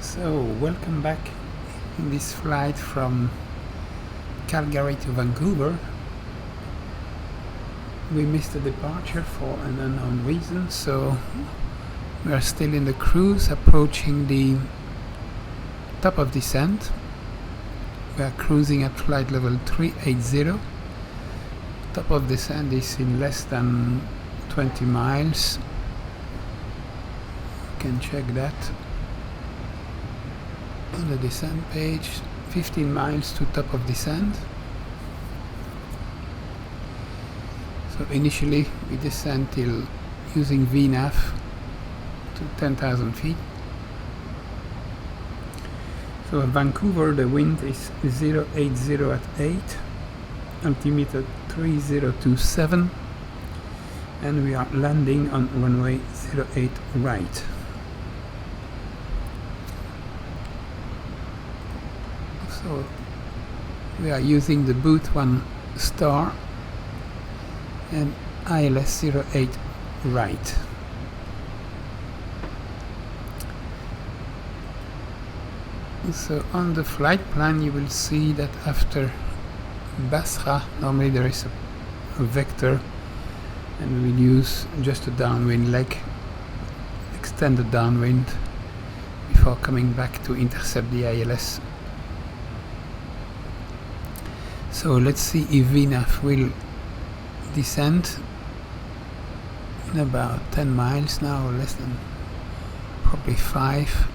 So, welcome back in this flight from Calgary to Vancouver. We missed a departure for an unknown reason, so we are still in the cruise approaching the top of descent. We are cruising at flight level 380. Top of descent is in less than 20 miles. You can check that on the descent page. 15 miles to top of descent. So initially we descend till using VNAV to 10,000 feet. So at Vancouver the wind is 080 at 8, altimeter 3027, and we are landing on runway 08 right. So we are using the boot 1 star and ILS 08 right. So on the flight plan you will see that after Basra normally there is a vector, and we will use just a downwind leg, extend the downwind before coming back to intercept the ILS. So let's see if VNAV will descend in about 10 miles now, or less than, probably 5.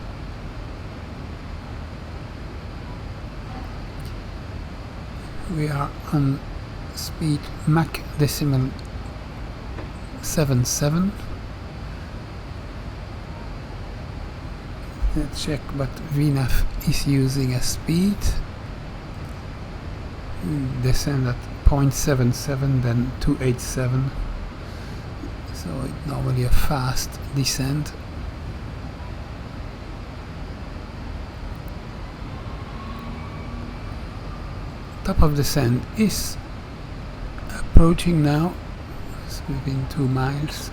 We are on speed Mach decimal 77. Let's check what VNAV is using as speed. Descend at 0.77, then 287. So it's normally a fast descent. Top of descent is approaching now. It's within 2 miles.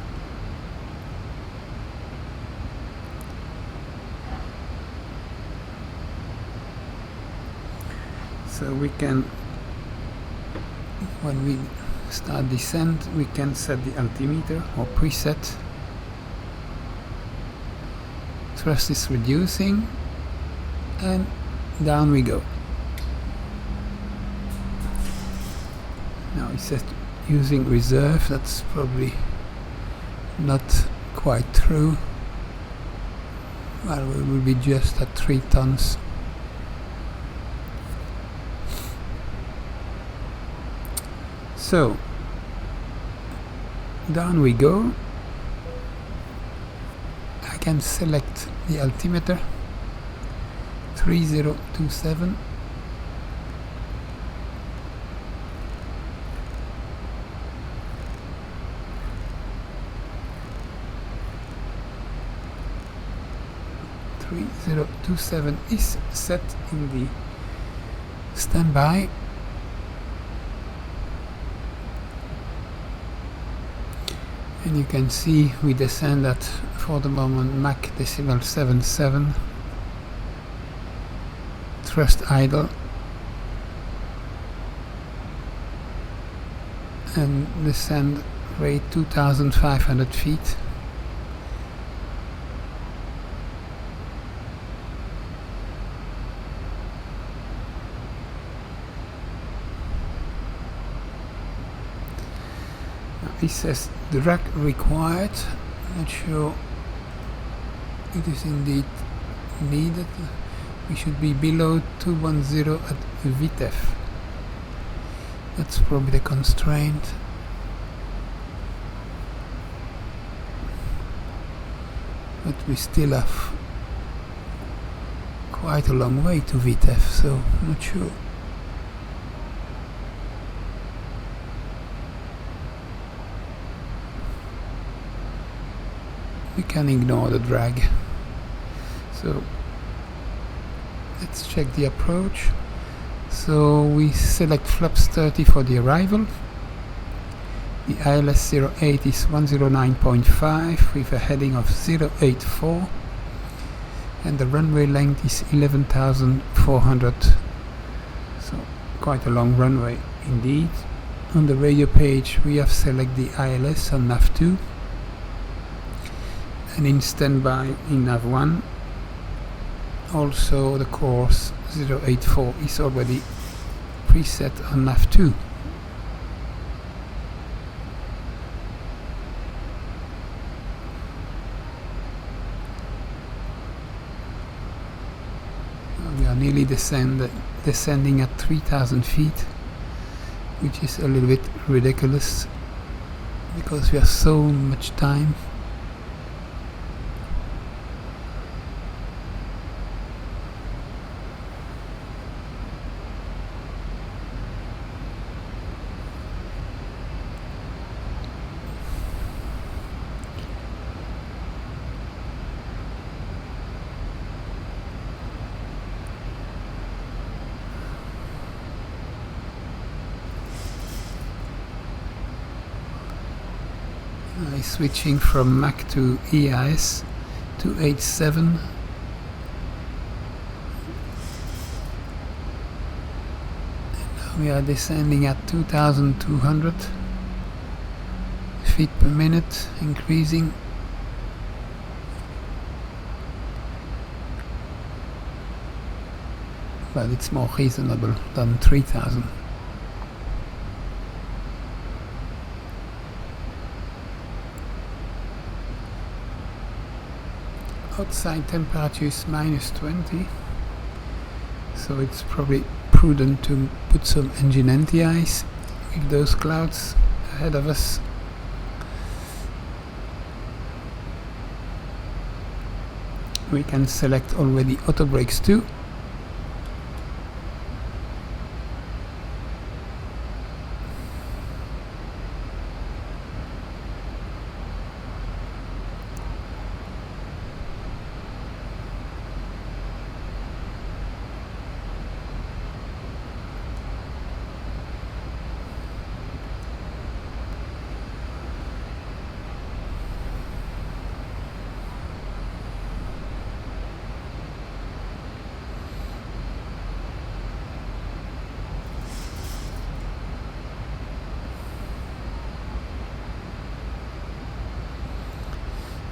So we can, when we start descent, we can set the altimeter or preset. Thrust is reducing, and down we go. Now it says using reserve. That's probably not quite true. Well, we will be just at 3 tons. So down we go. I can select the altimeter 3027. is set in the standby. And you can see we descend at, for the moment, Mach decimal 77. Thrust idle. And descend rate 2,500 feet. It says drag required. Not sure it is indeed needed. We should be below 210 at VTEF. That's probably the constraint. But we still have quite a long way to VTEF, so not sure. We can ignore the drag. So let's check the approach. So we select flaps 30 for the arrival. The ILS 08 is 109.5 with a heading of 084, and the runway length is 11,400, so quite a long runway indeed. On the radio page we have select the ILS on nav2, and in standby in nav1. Also the course 084 is already preset on nav2. We are nearly descending at 3,000 feet, which is a little bit ridiculous because we have so much time. Switching from Mach to EIS to 87. And now we are descending at 2,200 feet per minute, increasing. But it's more reasonable than 3,000. Outside temperature is -20, so it's probably prudent to put some engine anti-ice with those clouds ahead of us. We can select already auto brakes too.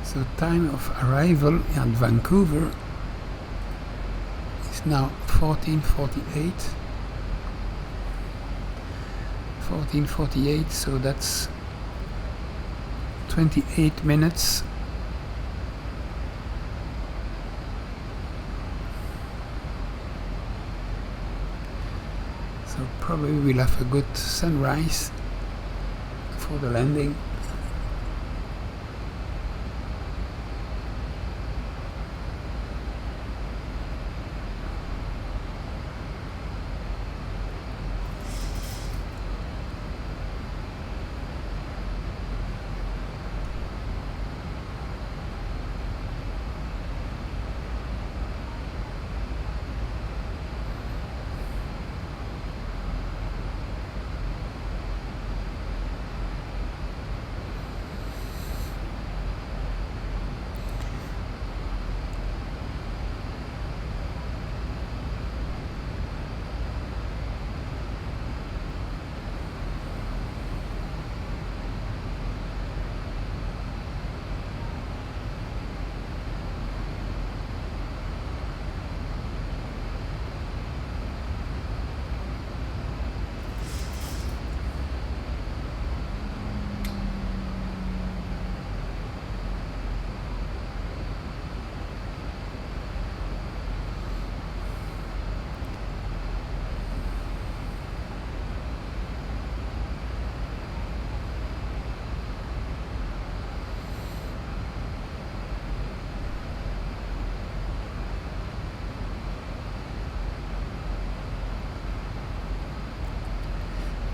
So time of arrival at Vancouver is now 14:48. 14:48, so that's 28 minutes. So probably we'll have a good sunrise for the landing.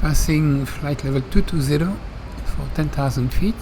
Passing flight level 220 for 10,000 feet.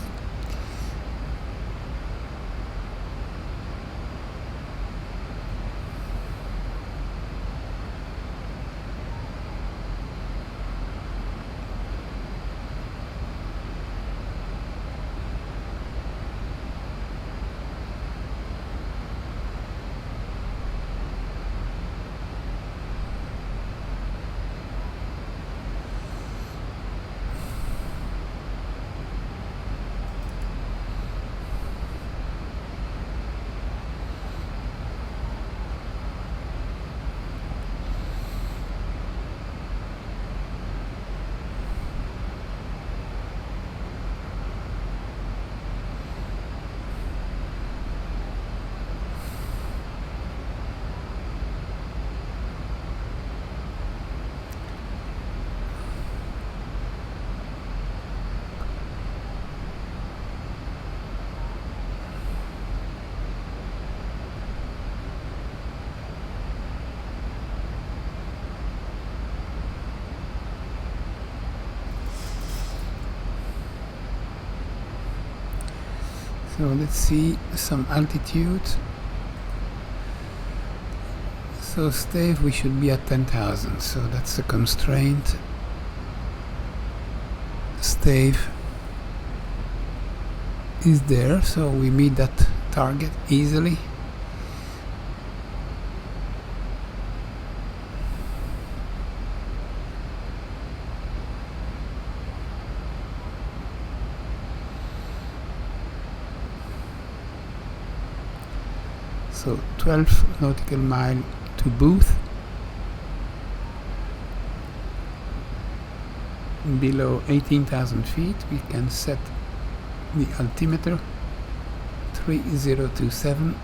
So let's see some altitude. So stave, we should be at 10,000, so that's the constraint. Stave is there, so we meet that target easily. So 12 nautical mile to Booth. Below 18,000 feet we can set the altimeter 3027.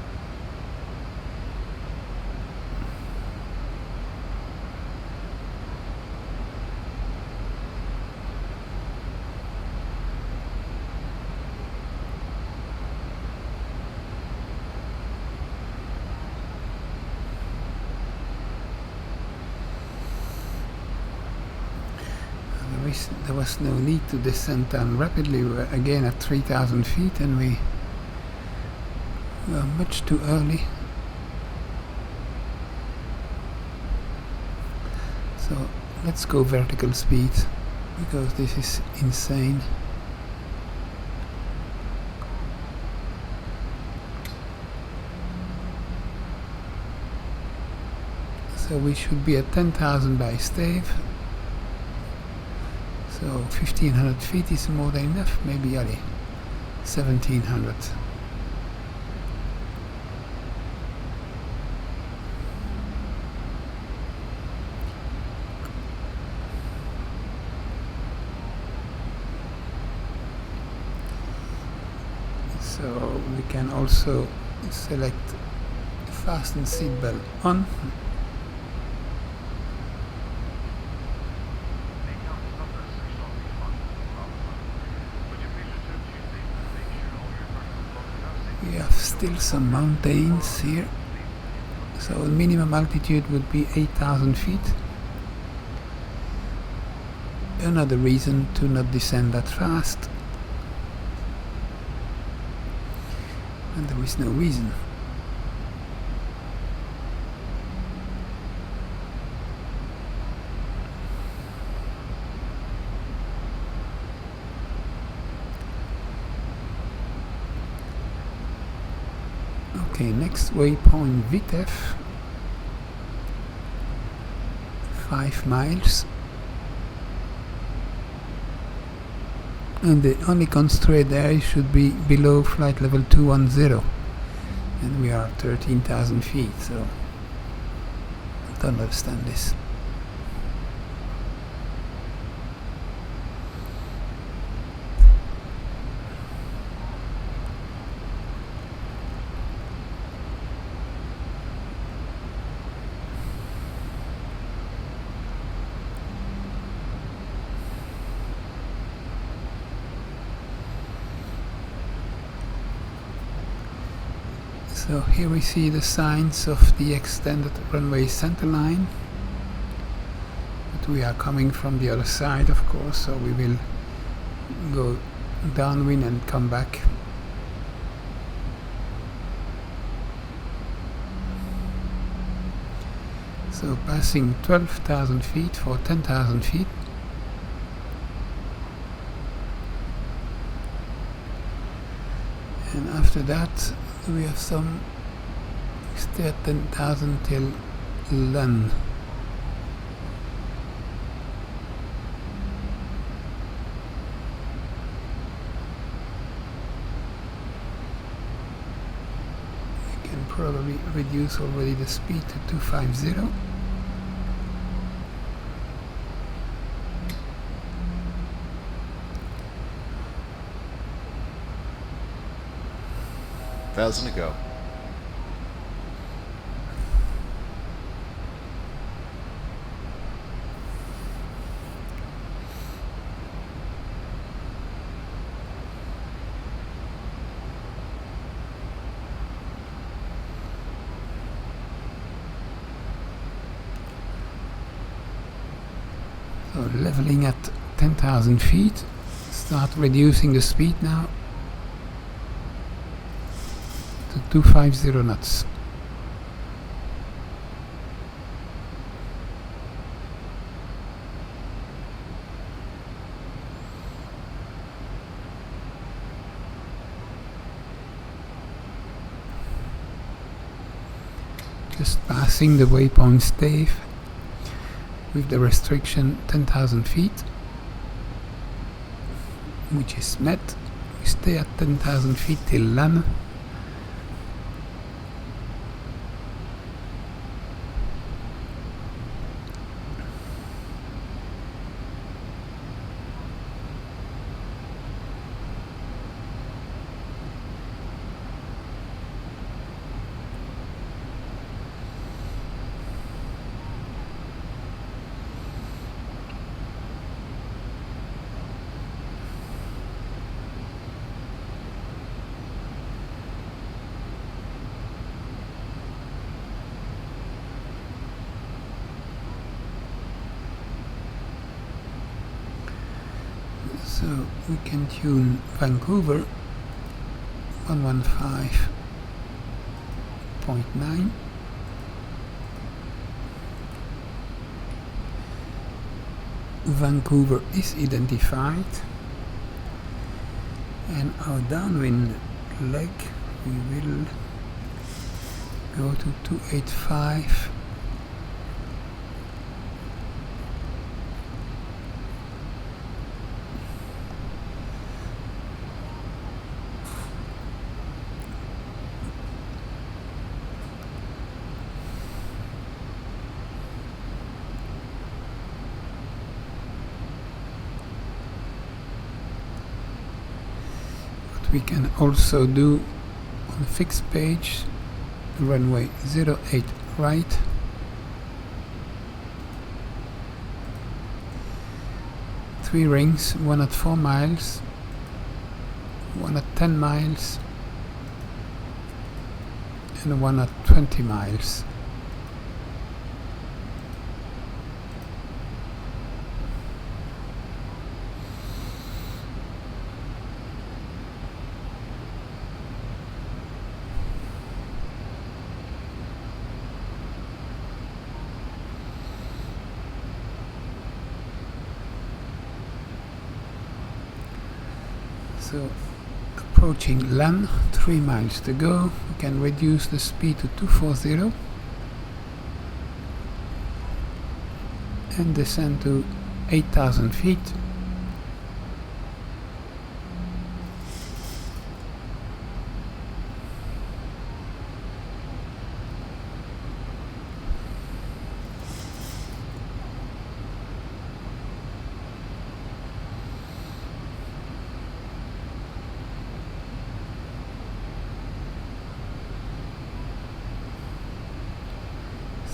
There was no need to descend down rapidly. We were again at 3,000 feet and we were much too early. So let's go vertical speed because this is insane. So we should be at 10,000 by stave. So 1,500 feet is more than enough, maybe only 1,700. So we can also select fasten seatbelt on. We have still some mountains here, so minimum altitude would be 8,000 feet. Another reason to not descend that fast, and there is no reason. Okay, next waypoint Vitef, 5 miles, and the only constraint there should be below flight level 210, and we are 13,000 feet, so I don't understand this. So here we see the signs of the extended runway centerline, but we are coming from the other side, of course, so we will go downwind and come back. So passing 12,000 feet for 10,000 feet. And after that we have some stay at 10,000 till Lun. We can probably reduce already the speed to 250. Thousand to go. So leveling at 10,000 feet, start reducing the speed now. 250 knots. Just passing the waypoint stave with the restriction 10,000 feet, which is met. We stay at 10,000 feet till LAN. So we can tune Vancouver 115.9. Vancouver is identified, and our downwind leg we will go to 285. We can also do on a fixed page, runway 08 right, three rings, one at 4 miles, one at 10 miles, and one at 20 miles. So approaching LAN, 3 miles to go. We can reduce the speed to 240 and descend to 8,000 feet.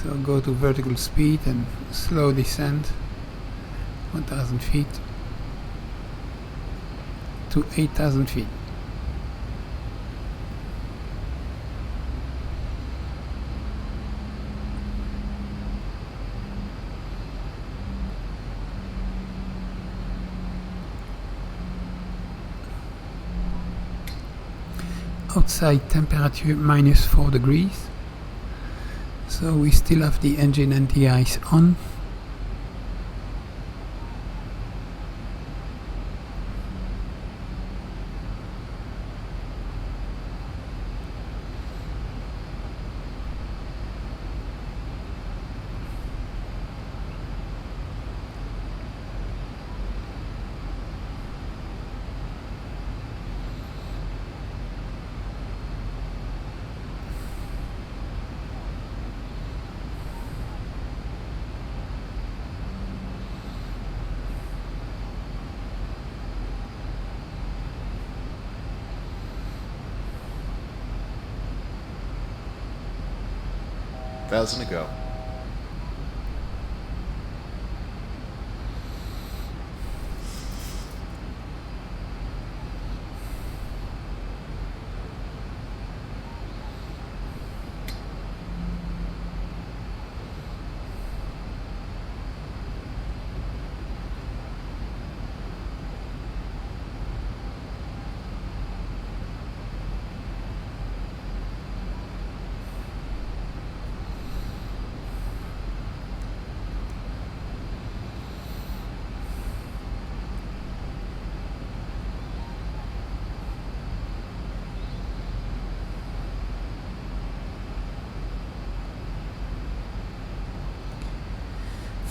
So go to vertical speed and slow descent 1,000 feet to 8,000 feet. Outside temperature -4 degrees. So we still have the engine and the ice on. Thousand to go.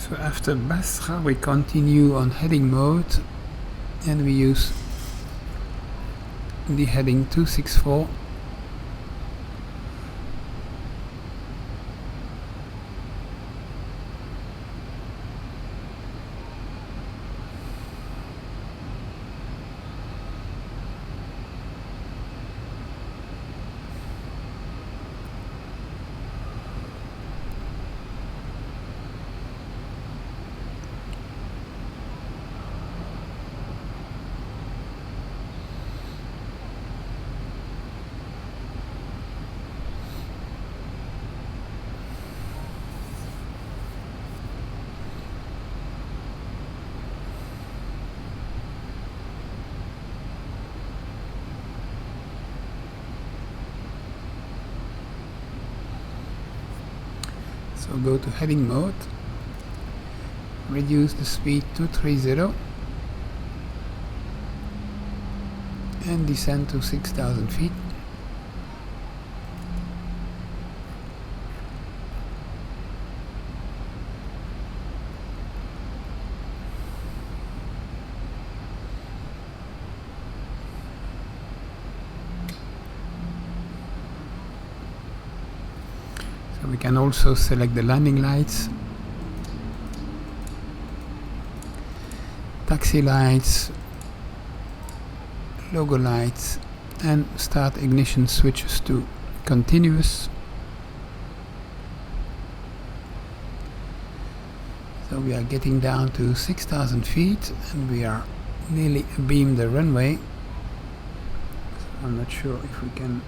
So after Basra we continue on heading mode and we use the heading 264. So go to heading mode, reduce the speed to 30 and descend to 6,000 feet. So we can also select the landing lights, taxi lights, logo lights, and start ignition switches to continuous. So we are getting down to 6,000 feet and we are nearly abeam the runway. So I'm not sure if we can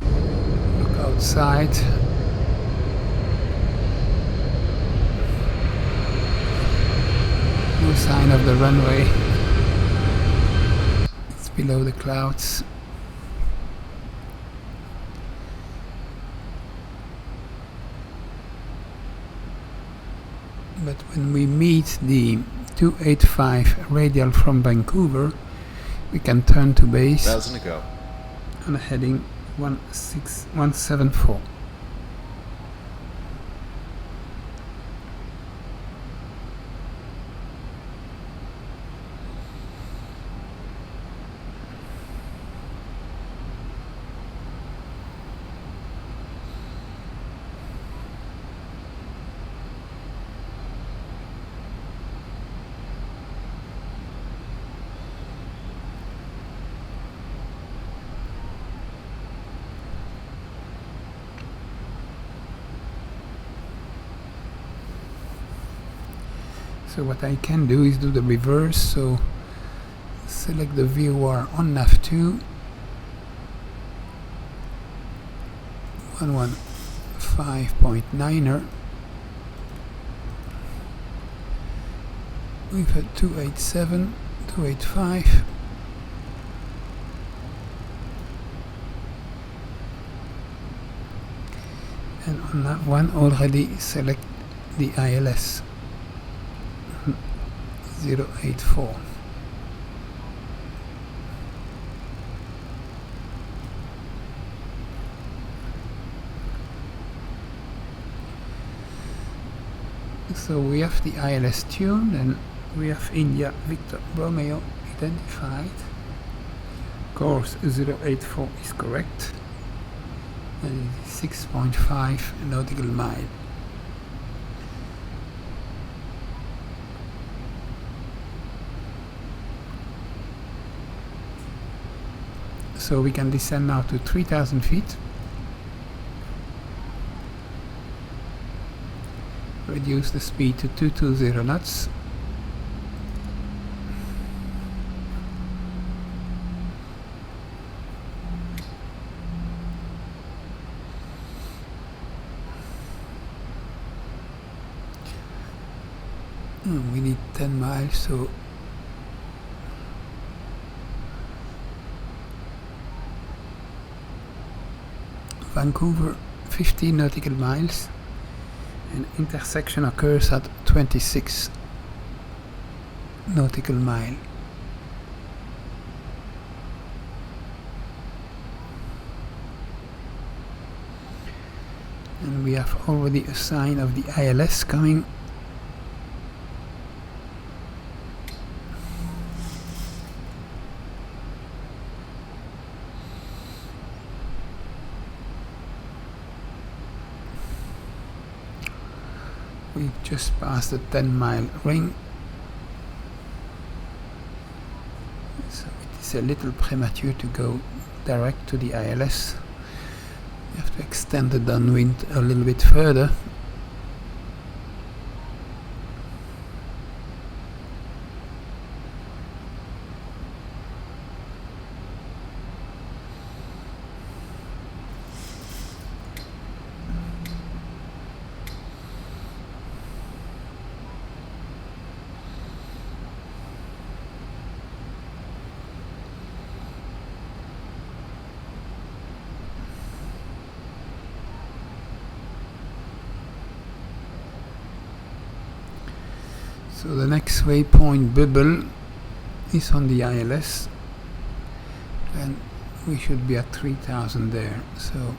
look outside. No sign of the runway. It's below the clouds. But when we meet the 285 radial from Vancouver, we can turn to base on a heading 174. So what I can do is do the reverse, so select the VOR on nav2, 115.9er with a 287, 285, and on that one already select the ILS 084. So we have the ILS tuned and we have India Victor Romeo identified. Course 084 is correct and it is 6.5 nautical mile. So we can descend now to 3,000 feet. Reduce the speed to 220 knots. We need 10 miles, so Vancouver 15 nautical miles, and intersection occurs at 26 nautical mile. and we have already a sign of the ILS coming. We've just passed the 10-mile ring, so it is a little premature to go direct to the ILS. We have to extend the downwind a little bit further. So the next waypoint bubble is on the ILS, and we should be at 3000 there. So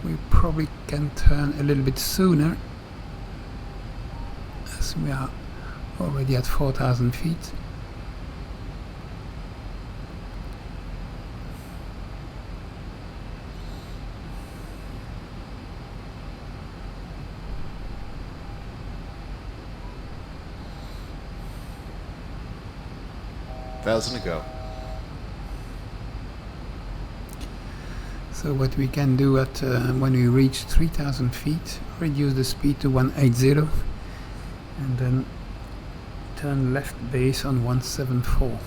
we probably can turn a little bit sooner, as we are already at 4000 feet. Thousand to go. So what we can do at when we reach 3000 feet, reduce the speed to 180 and then turn left base on 174.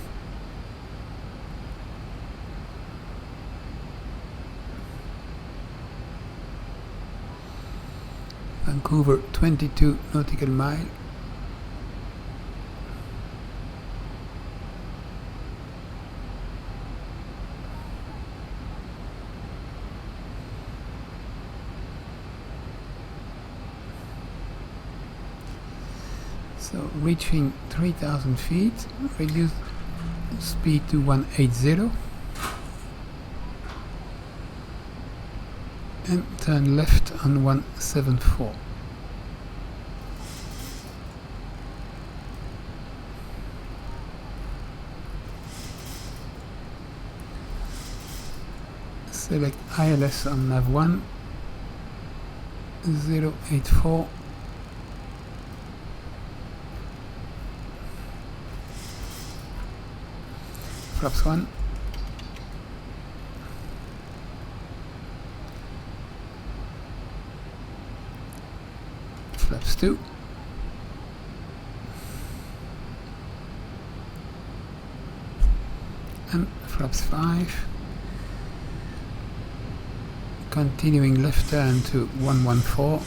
Vancouver 22 nautical mile. So reaching 3000 feet, reduce speed to 180 and turn left on 174. Select ILS on nav1 084. Flaps 1, flaps 2, and flaps 5, continuing left turn to 114,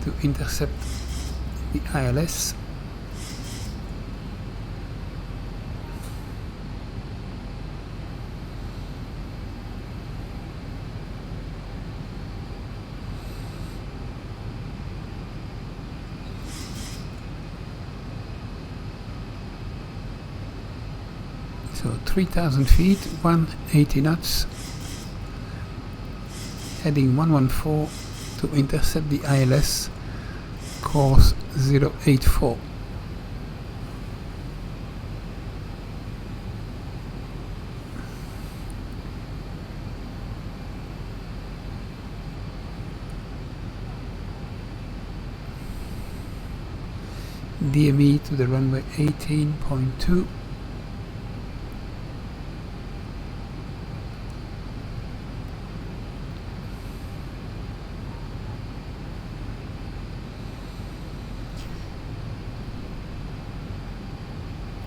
to intercept the ILS. So 3000 feet, 180 knots, heading 114 to intercept the ILS, course 084. DME to the runway 18.2.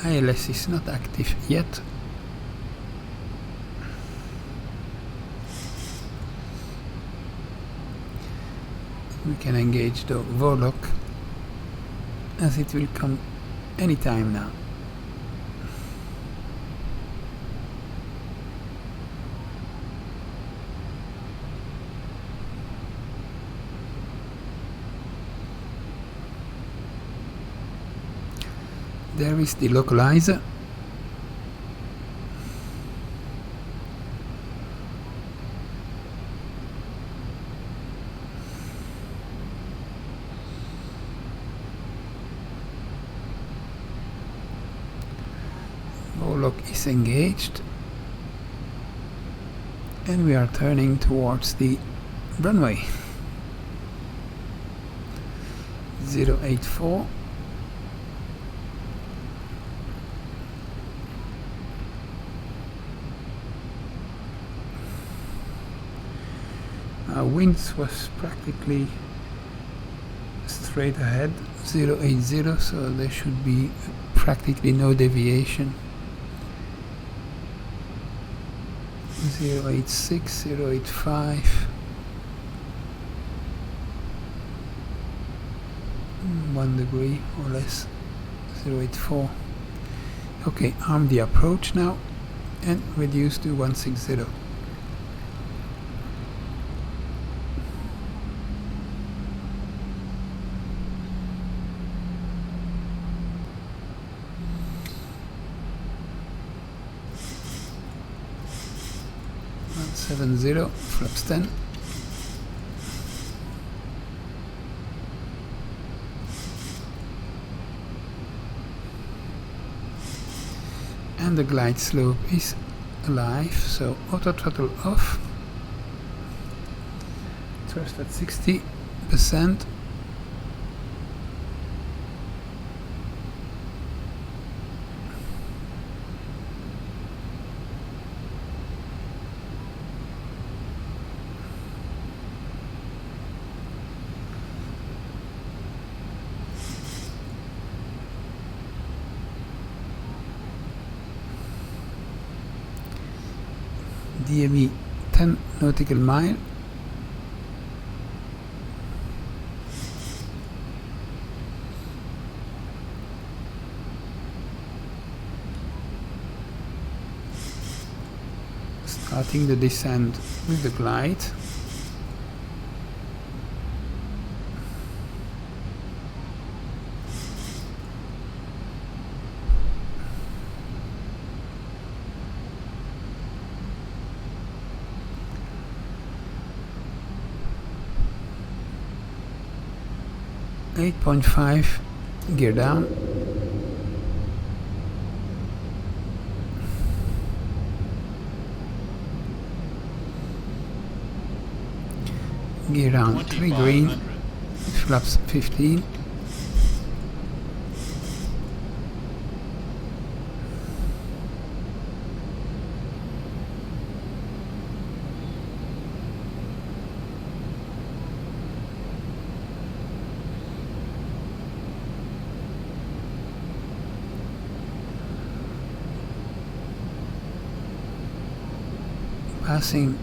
ILS is not active yet. We can engage the Warlock, as it will come anytime now. There is the localizer. Lock is engaged, and we are turning towards the runway. 084. Our winds was practically straight ahead, 080, so there should be practically no deviation. 086, 085, 1 degree or less, 084. Okay, arm the approach now and reduce to 160. Flaps 10. And the glide slope is alive, so auto throttle off. Thrust at 60%. DME 10 nautical mile. Starting the descent with the glide. .5 gear down. Gear down 3 green, flaps 15. Passing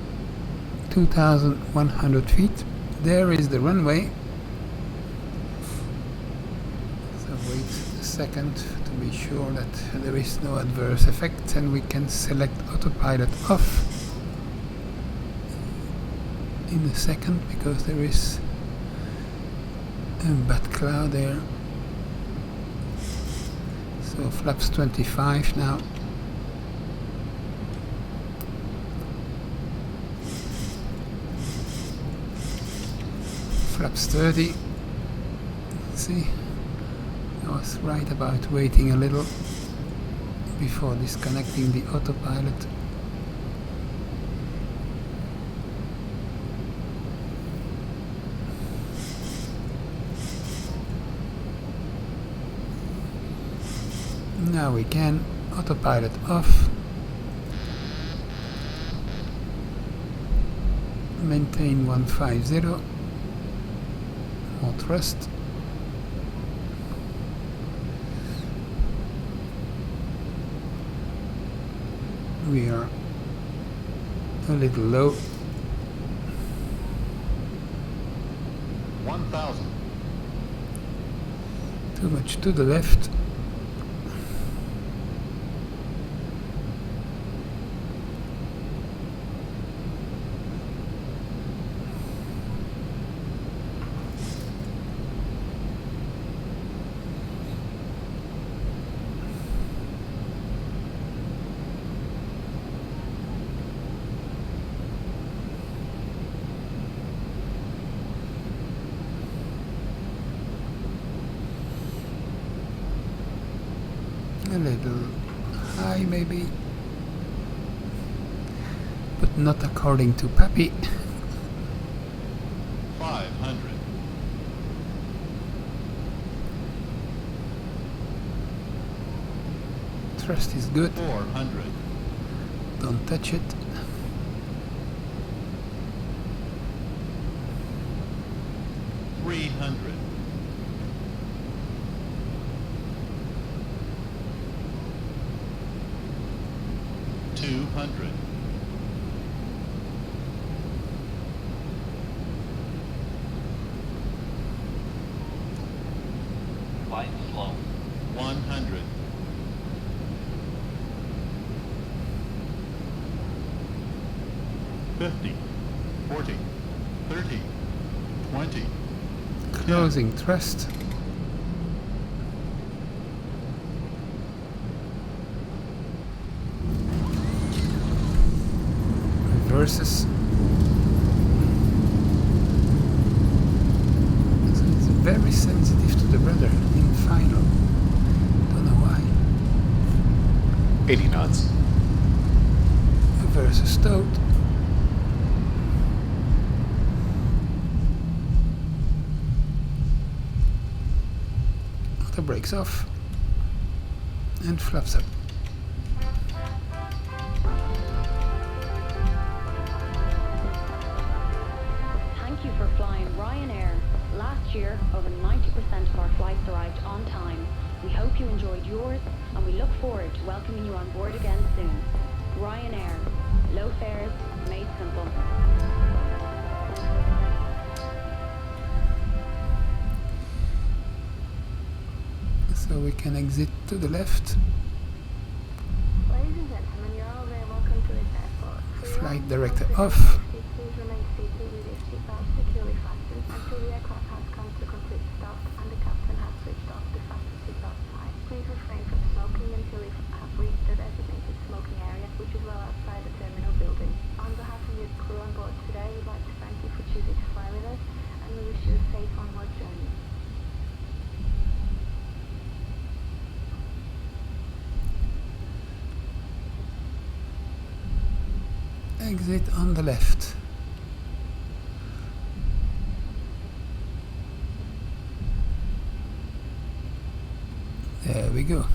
2,100 feet. There is the runway. So wait a second to be sure that there is no adverse effect, and we can select autopilot off in a second because there is a bad cloud there. So flaps 25 now. Flaps 30. See, I was right about waiting a little before disconnecting the autopilot. Now we can autopilot off. Maintain 150. More thrust. We are a little low. 1,000. Too much to the left. A little high maybe, but not according to Pappy. 500. Thrust is good. 400. Don't touch it. 300. 200. 100. 50. 40. 30. 20. Closing thrust. Reverses. So it's very sensitive to the rudder in final. Don't know why. 80 knots. Reverses stowed. Auto brakes off and flaps up. Thank you for flying Ryanair. Last year, over 90% of our flights arrived on time. We hope you enjoyed yours, and we look forward to welcoming you on board again soon. Ryanair. Low fares, made simple. So we can exit to the left. Ladies and gentlemen, you're all very welcome to this airport. Flight director off. Please remain seated with your seatbelt securely fastened until the aircraft has come to complete stop and the captain has switched off the fasten seatbelt sign. Please refrain from smoking until you have reached the designated smoking area, which is well outside the terminal building. On behalf of your crew on board today, we'd like to thank you for choosing to fly with us, and we wish you a safe onward journey. Exit on the left. There we go.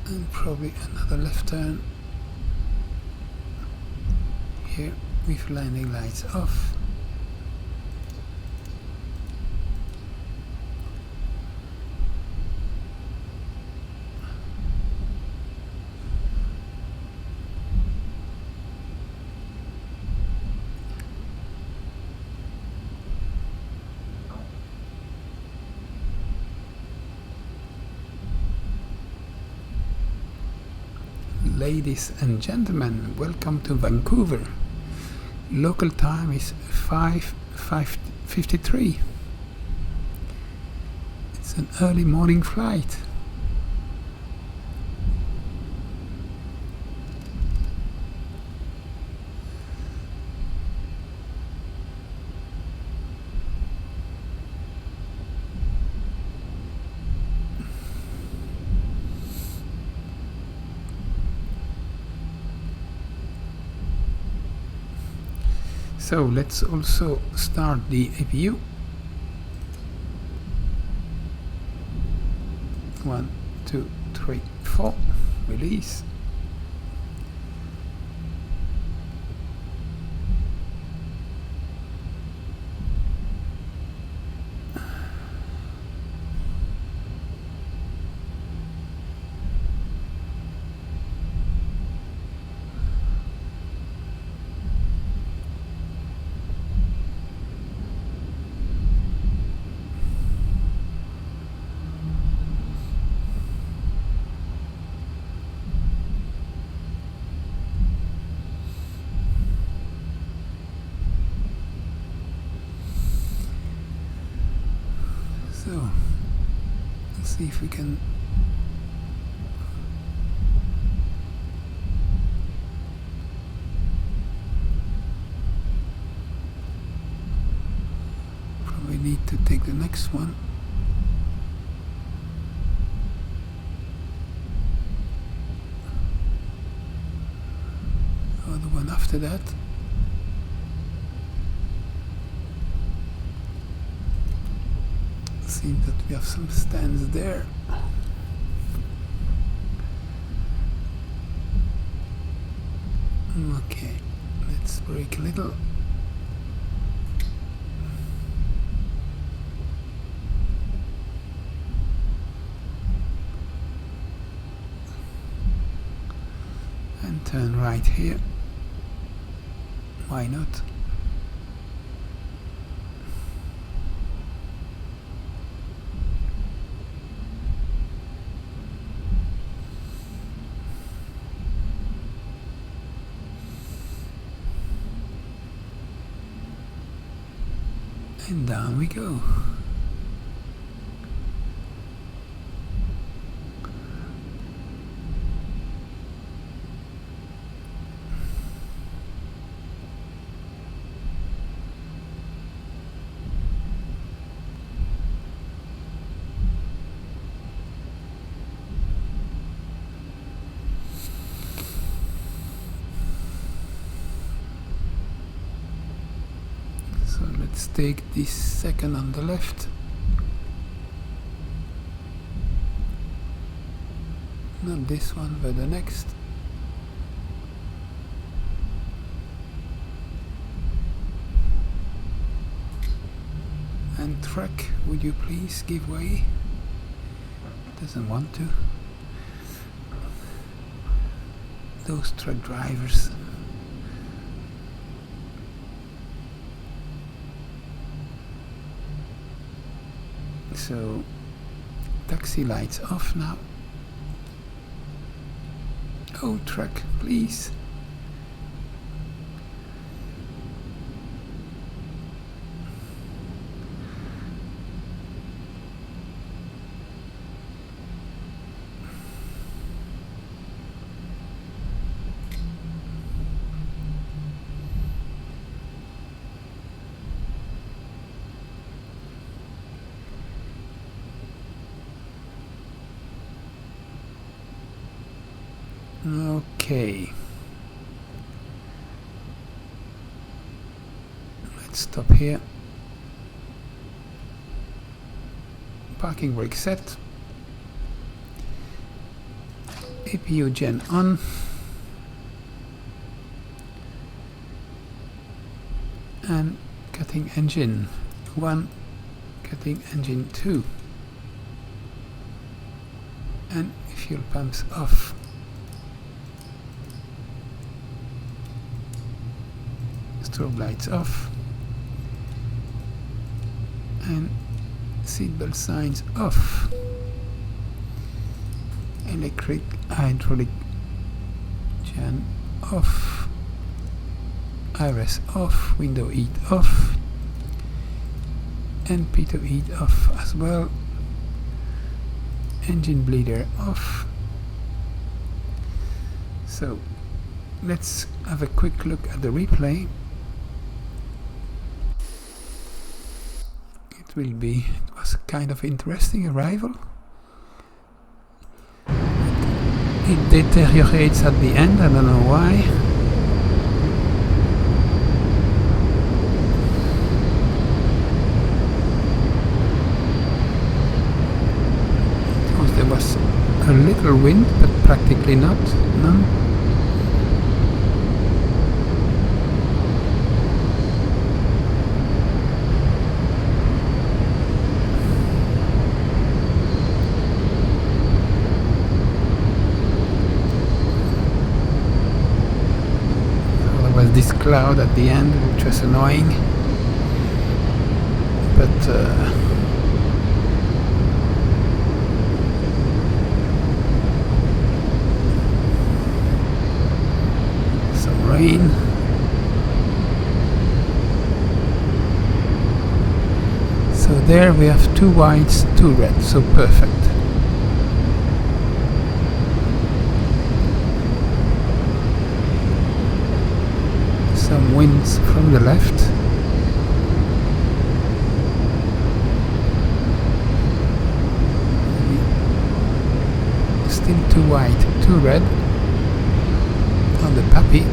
And probably another left turn here with landing lights off. Ladies and gentlemen, welcome to Vancouver. Local time is 5:53. It's an early morning flight. So let's also start the APU. 1, 2, 3, 4. Release. So, let's see if we can probably need to take the next one. to that. Seems that we have some stands there. Okay, let's brake a little. And turn right here. Why not? And down we go. So let's take this second on the left. Not this one, but the next. And truck, would you please give way? Doesn't want to. Those truck drivers. So, taxi lights off now. Oh, truck, please. Okay. Let's stop here. Parking brake set. APU gen on. And cutting engine 1, cutting engine 2. And fuel pumps off. Strobe lights off, and seatbelt signs off. Electric hydraulic gen off, IRS off, window heat off, and pitot heat off as well. Engine bleeder off. So let's have a quick look at the replay. It was kind of interesting arrival. It deteriorates at the end, I don't know why. Because there was a little wind, but practically none. This cloud at the end, which was annoying, but some rain. So there we have 2 whites, 2 reds, so perfect. Some winds from the left. Still 2 white, 2 red on the puppy.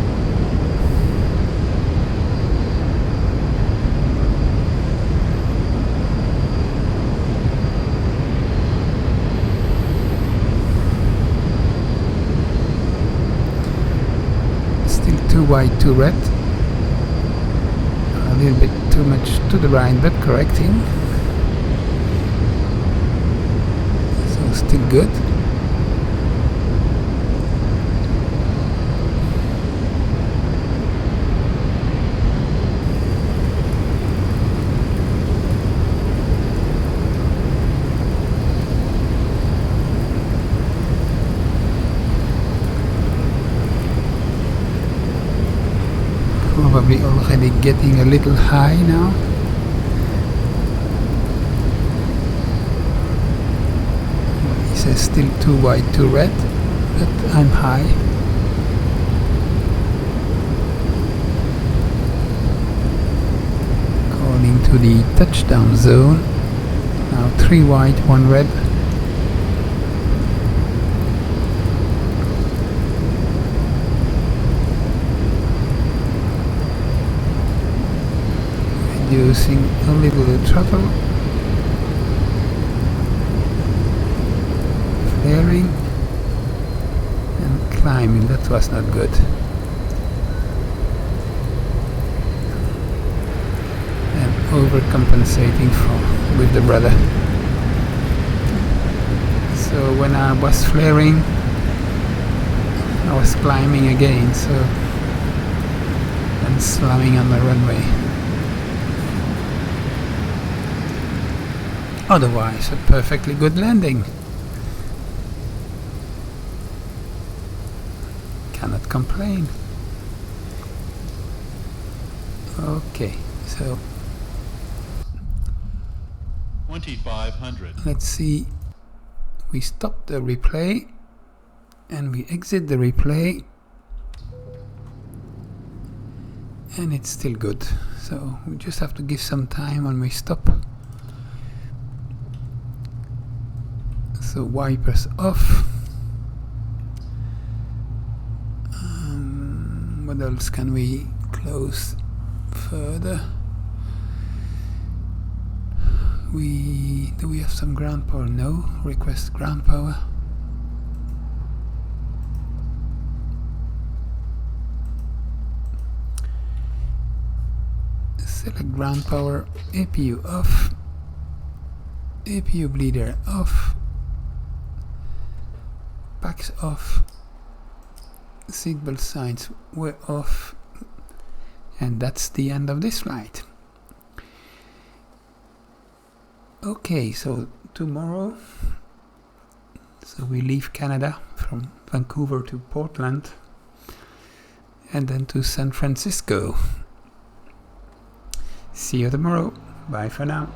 white, 2 red. A little bit too much to the right, but correcting. So still good. Probably already getting a little high now. He says still 2 white, 2 red, but I'm high. Calling to the touchdown zone. Now 3 white, 1 red. Using a little throttle, flaring and climbing. That was not good. And overcompensating with the rudder. So when I was flaring, I was climbing again, so and slamming on the runway. Otherwise, a perfectly good landing. Cannot complain. Okay, so 2500. let's see. We stop the replay and we exit the replay, and it's still good. So we just have to give some time when we stop. So wipers off. What else can we close further? Do we have some ground power? No. Request ground power. Select ground power. APU off. APU bleeder off. Packs off, seatbelt signs were off, and that's the end of this flight. Okay, so tomorrow, so we leave Canada from Vancouver to Portland and then to San Francisco. See you tomorrow. Bye for now.